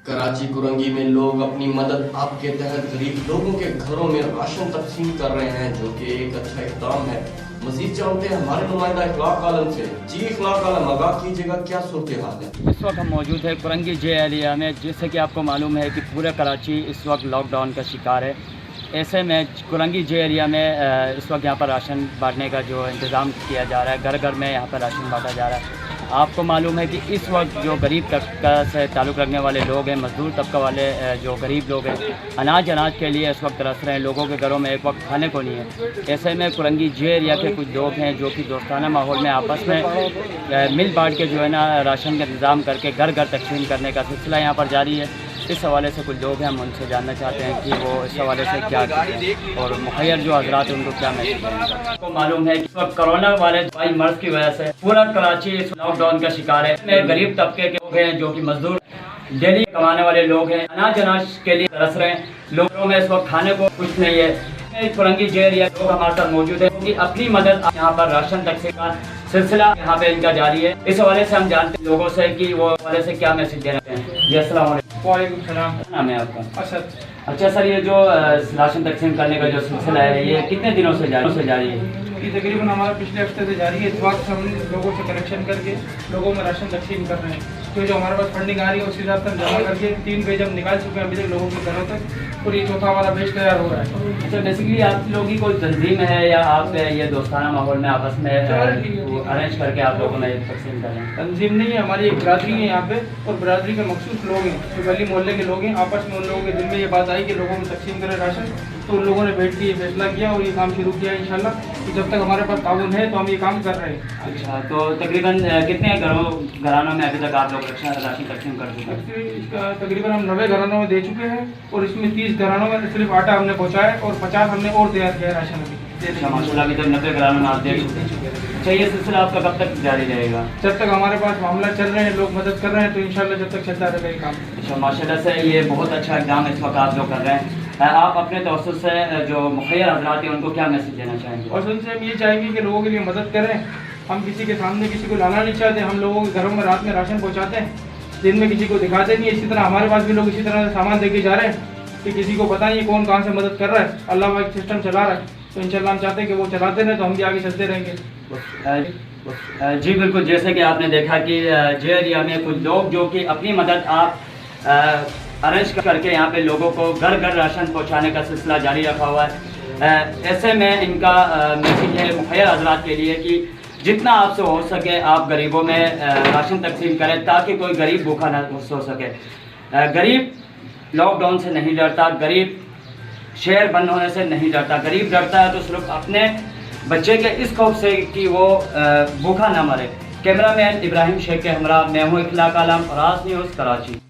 कराची कुरंगी में लोग अपनी मदद आप के तहत गरीब लोगों के घरों में राशन तकसीम कर रहे हैं, जो कि एक अच्छा इक़दाम है। मज़ीद जानते हैं हमारे नुमाइंदा इखलाक आलम से। जी इखलाक आलम, आगाह कीजिएगा, क्या सूरत हाल है? इस वक्त हम मौजूद है कुरंगी जे एरिया में, जिससे कि आपको मालूम है कि पूरा कराची इस वक्त लॉकडाउन का शिकार है। ऐसे में कुरंगी जे एरिया में इस वक्त यहाँ पर राशन बांटने का जो इंतज़ाम किया जा रहा है, घर घर में यहाँ पर राशन बांटा जा रहा है। आपको मालूम है कि इस वक्त जो गरीब तबका से ताल्लुक़ रखने वाले लोग हैं, मज़दूर तबका वाले जो गरीब लोग हैं, अनाज के लिए इस वक्त तरस रहे हैं। लोगों के घरों में एक वक्त खाने को नहीं है। ऐसे में कुरंगी जे एरिया के कुछ लोग हैं जो कि दोस्ताना माहौल में आपस में मिल बांट के जो है ना राशन का इंतज़ाम करके घर घर तकसीम करने का सिलसिला यहाँ पर जारी है। इस हवाले से कुछ लोग हैं, हम उनसे जानना चाहते हैं कि वो इस हवाले से क्या करते हैं और मुखैर जो हजरात हैं उनको क्या मैसेज दें। आपको मालूम है कि इस वक्त कोरोना वाले वाई मर्ज की वजह से पूरा कराची इस लॉकडाउन का शिकार है। इसमें गरीब तबके के लोग हैं जो कि मजदूर डेली कमाने वाले लोग हैं, अनाज के लिए तरस रहे हैं। लोगों में इस वक्त खाने को कुछ नहीं है। कुरंगी जे एरिया लोग हमारे साथ मौजूद है कि अपनी मदद यहाँ पर राशन तकसीम का सिलसिला यहाँ पे इनका जारी है। इस हवाले से हम जानते हैं लोगों से कि वो हवाले से क्या मैसेज देना चाहते हैं। जी अस्सलाम वालेकुम। सलाम। नाम है आपका? असद। अच्छा सर, ये जो राशन तकसीम करने का जो सिलसिला है ये कितने दिनों से जारी है? ये तकरीबन हमारा पिछले हफ्ते से जारी है। इस वक्त हम लोगों से कनेक्शन करके लोगों में राशन तकसीम कर रहे हैं। तो जो हमारे पास फंडिंग आ रही है उस हिसाब से हम जमा करके 3 पेज हम निकाल चुके हैं अभी तक लोगों के घरों तक, और ये चौथा वाला पेज तैयार हो रहा है। अच्छा, बेसिकली आप लोगों की कोई तंजीम है या आप ये दोस्ताना माहौल में आपस में अरेंज करके आप लोगों में तकसीम कर रहे हैं? तंजीम नहीं है, हमारी एक बरादरी है यहाँ पे, और बरादरी के मखसूस लोग हैं जो गली मोहल्ले के लोग हैं। आपस में उन लोगों के दिल में ये बात आई कि लोगों में तकसीम करें राशन, तो उन लोगों ने बैठ के ये फैसला किया और ये काम शुरू किया इंशाल्लाह कि जब तक हमारे पास ताउन है तो हम ये काम कर रहे हैं। अच्छा, तो तकरीबन कितने घरानों में अभी तक आप लोग राशन तकसीम कर चुके हैं? तकरीबन हम 90 घरानों में दे चुके हैं, और इसमें 30 घरानों में सिर्फ आटा हमने पहुँचाया है और 50 हमने और तैयार किया है राशन अभी। अच्छा माशाल्लाह, अभी तक 90 घरानों में आप दे चुके हैं। अच्छा, ये सिलसिला आपका कब तक जारी रहेगा? जब तक हमारे पास मामला चल रहे हैं, लोग मदद कर रहे हैं, तो इंशाल्लाह जब तक चलता रहेगा ये काम। अच्छा माशाल्लाह से ये बहुत अच्छा इक़दाम इस वक्त आप लोग कर रहे हैं। आप अपने तवज्जुह से जो मुखैर हजरात हैं उनको क्या मैसेज देना चाहेंगे? और उनसे हम ये चाहेंगे कि लोगों के लिए मदद करें। हम किसी के सामने किसी को लाना नहीं चाहते, हम लोगों के घरों में रात में राशन पहुँचाते हैं, दिन में किसी को दिखाते नहीं। इसी तरह हमारे पास भी लोग इसी तरह से सामान दे के जा रहे हैं कि किसी को पता नहीं कौन कहाँ से मदद कर रहा है। अल्लाह का एक सिस्टम चला रहा है, तो इंशाल्लाह हम चाहते हैं कि वो चलाते रहें, तो हम भी आगे चलते रहेंगे। जी बिल्कुल, जैसे कि आपने देखा कि जे एरिया में कुछ लोग जो कि अपनी मदद आप अरेंज करके यहाँ पे लोगों को घर घर राशन पहुँचाने का सिलसिला जारी रखा हुआ है। ऐसे में इनका मैसेज है मुखैर हजरात के लिए कि जितना आपसे हो सके आप गरीबों में राशन तकसीम करें, ताकि कोई गरीब भूखा ना सो सके। गरीब लॉकडाउन से नहीं डरता, गरीब शहर बंद होने से नहीं डरता। गरीब डरता है तो सिर्फ अपने बच्चे के इस खौफ से कि वो भूखा ना मरे। कैमरामैन इब्राहिम शेख के हमरा मैं हूँ इखलाक आलम, राज न्यूज़ कराची।